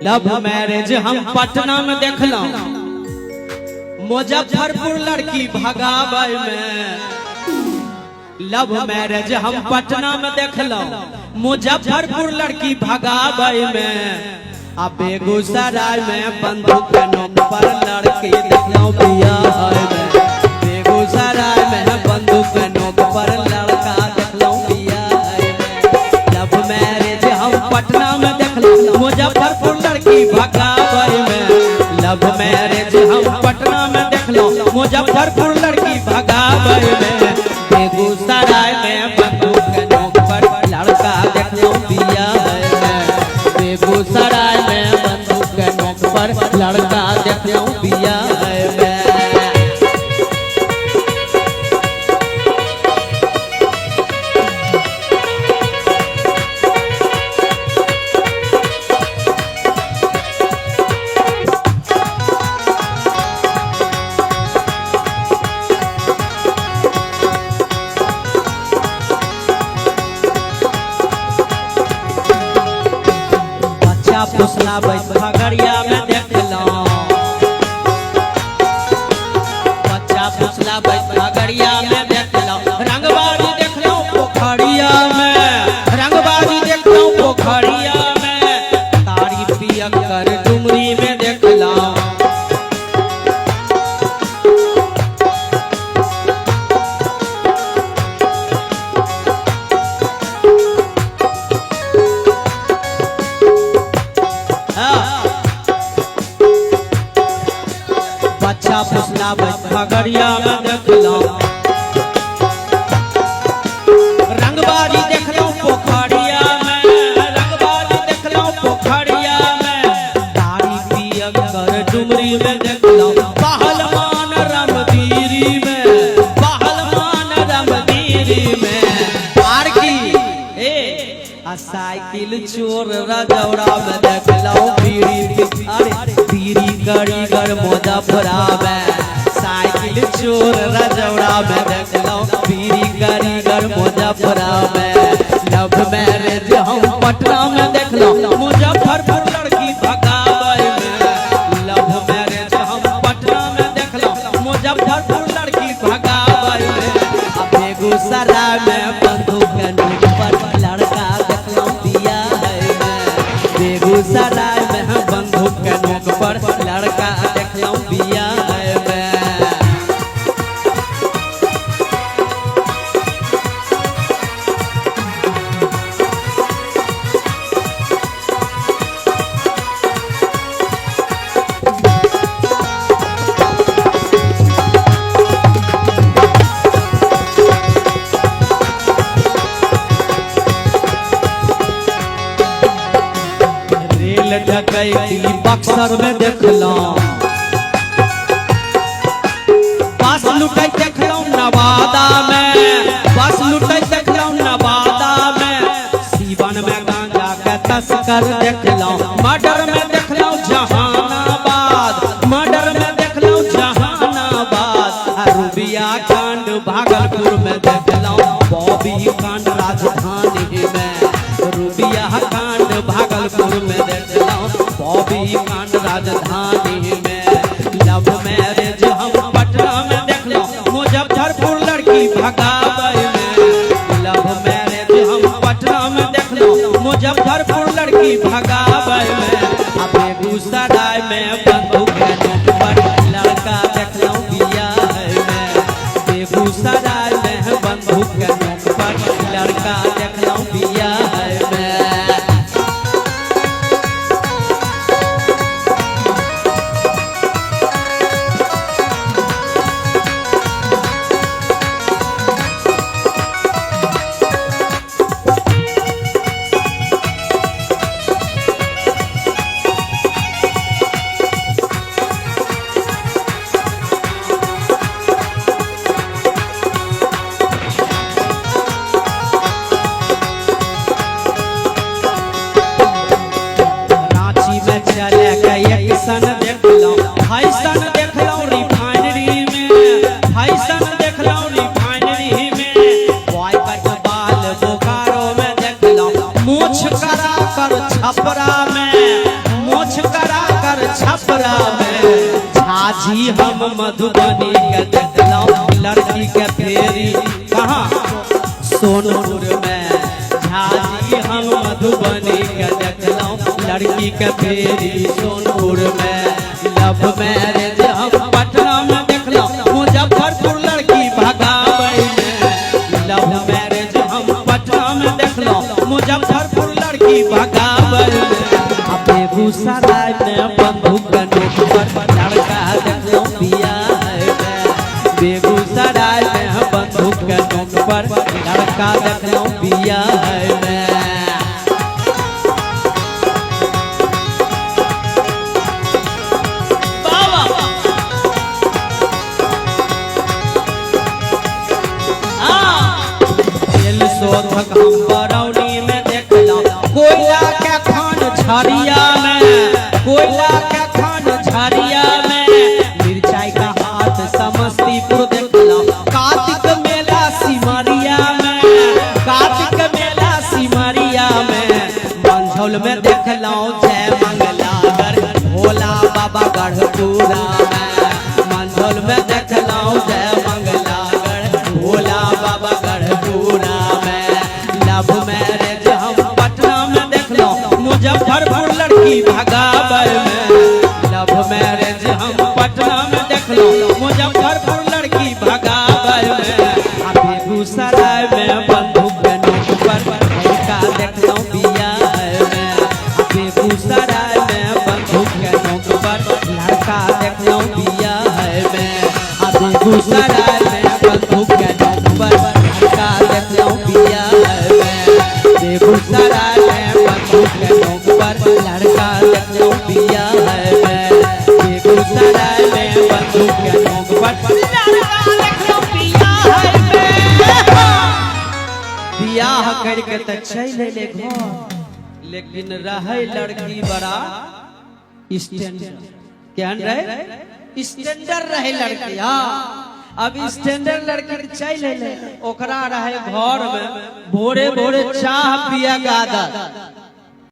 Love marriage हम पटना में देखल, मुजफ्फरपुर लड़की भगावे में। लव मैरिज हम पटना में देखल, मुजफ्फरपुर लड़की भगावे में। आ बेगूसराय में बंदूक के नोक पर लड़की देखलो बियाह में। बेगूसराय में बंदूक के नोक पर लड़का देखलो बियाह में। लव मैरिज हम पटना में देखलो, मुजफ्फरपुर लड़की भगावे में। लव मैरिज हम पटना में देखलो, मुजफ्फरपुर लड़की भगावे में। बेगूसराय में बंदूक के नोक पर लड़का देखलो बियाह में। बेगूसराय में बंदूक के नोक पर लड़का देखलो बियाह में। फुसला खगड़िया में देखलो, बच्चा फुसला खगड़िया में देखलो। रंगबाजी देखलो पोखरिया में, रंगबाजी देखलो पोखरिया में। तारी पिया कर डुमरी में देखलो। बच्चा फुसला खगड़िया में देखलो, रंगबाजी देखलो पोखरिया में, रंगबाजी देखलो पोखरिया में। तारी पिया कर डुमरी में देखलो। पहलवान रामदीरी में, पहलवान रामदीरी में। पार की साइकिल चोर रजौड़ा में देखलो। बीड़ी कारीगर मुजफ्फरपुर में। साइकिल चोर रजौड़ा में देखलो, बीड़ी कारीगर मुजफ्फरपुर में। लव मैरिज हम पटना में देखलो, मुजफ्फरपुर लड़की भगावे में। लव मैरिज हम पटना में देखलो, मुजफ्फरपुर लड़की भगावे में। बेगूसराय में बंदूक के नोक पर लड़का देखलो बियाह में। बेगूसराय में बंदूक के नोक पर लड़का देखलो बियाह में। रेल डकैती बक्सर में देखलो, बस लुटै देखलो नवादा में। बस लुटै देखलो नवादा में। सीवन में गांजा के तस्कर देखलो। मर्डर में देखलो जहानाबाद, मर्डर में देखलो जहानाबाद। रूबिया कांड भागलपुर में देखलो, बॉबी कांड राजधानी में। रूबिया कांड भागलपुर में देखलो, बॉबी कांड राजधानी में। लव मैरिज हम पटना में देखलो, मुजफ्फरपुर लड़की भगावे में। लव मैरिज हम पटना में देखलो, मुजफ्फरपुर लड़की भगावे में। बेगूसराय में बंदूक के नोक पर लड़का देखलो बियाह में। बेगूसराय में बंदूक के नोक पर लड़का देखलो बियाह में। छपरा में, मोछ करा कर छपरा में। झाजी हम मधुबनी के देखलौं लड़की के फेरी कहाँ सोनपुर में। झाजी हम मधुबनी के देखलौं लड़की के फेरी सोनपुर में। लव मैरिज हम पटना में देखलौं मुजफ्फरपुर लड़की भगावे में। लव मैरिज हम पटना में देखलौं मुजफ्फरपुर लड़की भगावे में। बेगूसराय में बंदूक के नोक पर लड़का देखलौं बियाह में। बेगूसराय में बंदूक के नोक पर लड़का देखलौं बियाह में। शोधक हम बरौनी में देखलौं कोयला के खान झरिया में। कोयला के खान झरिया में। मिर्चाई का हाथ समस्तीपुर देखलौं कार्तिक मेला सिमरिया में। कार्तिक मेला सिमरिया में। मंझौल में देखलौं जय मंगलागढ़ भोला बाबा गढ़पुरा में। मंझौल में देखलौं जय मंगलागढ़ भोला बाबा गढ़पुरा में। लव मैरिज हम पटना में देखलौं मुजफ्फरपुर लड़की भगावे में। लव मैरिज हम पटना में देखलौं मुजफ्फरपुर लड़की भगावे में। बेगूसराय में बंदूक के नोक पर लड़का देखलौं बियाह में। बेगूसराय में बंदूक के नोक पर लड़का देखलौं बियाह में। बेगूसराय में बंदूक के नोक पर लड़का देखलौं बियाह में। बेगूसराय में बंदूक के नोक पर लड़का देखलौं बियाह में। बेगूसराय में बंदूक के नोक पर लड़का देखलौं बियाह में। बियाह करके त चल ले घर, लेकिन रहे लड़की बड़ा स्टैंडर्ड। केहन रहे स्टैंडर्ड रहे लड़की। हाँ अब स्टैंडर्ड लड़की चल ले ओकरा रहे घर में भोरे भोरे चाह पिया के आदत।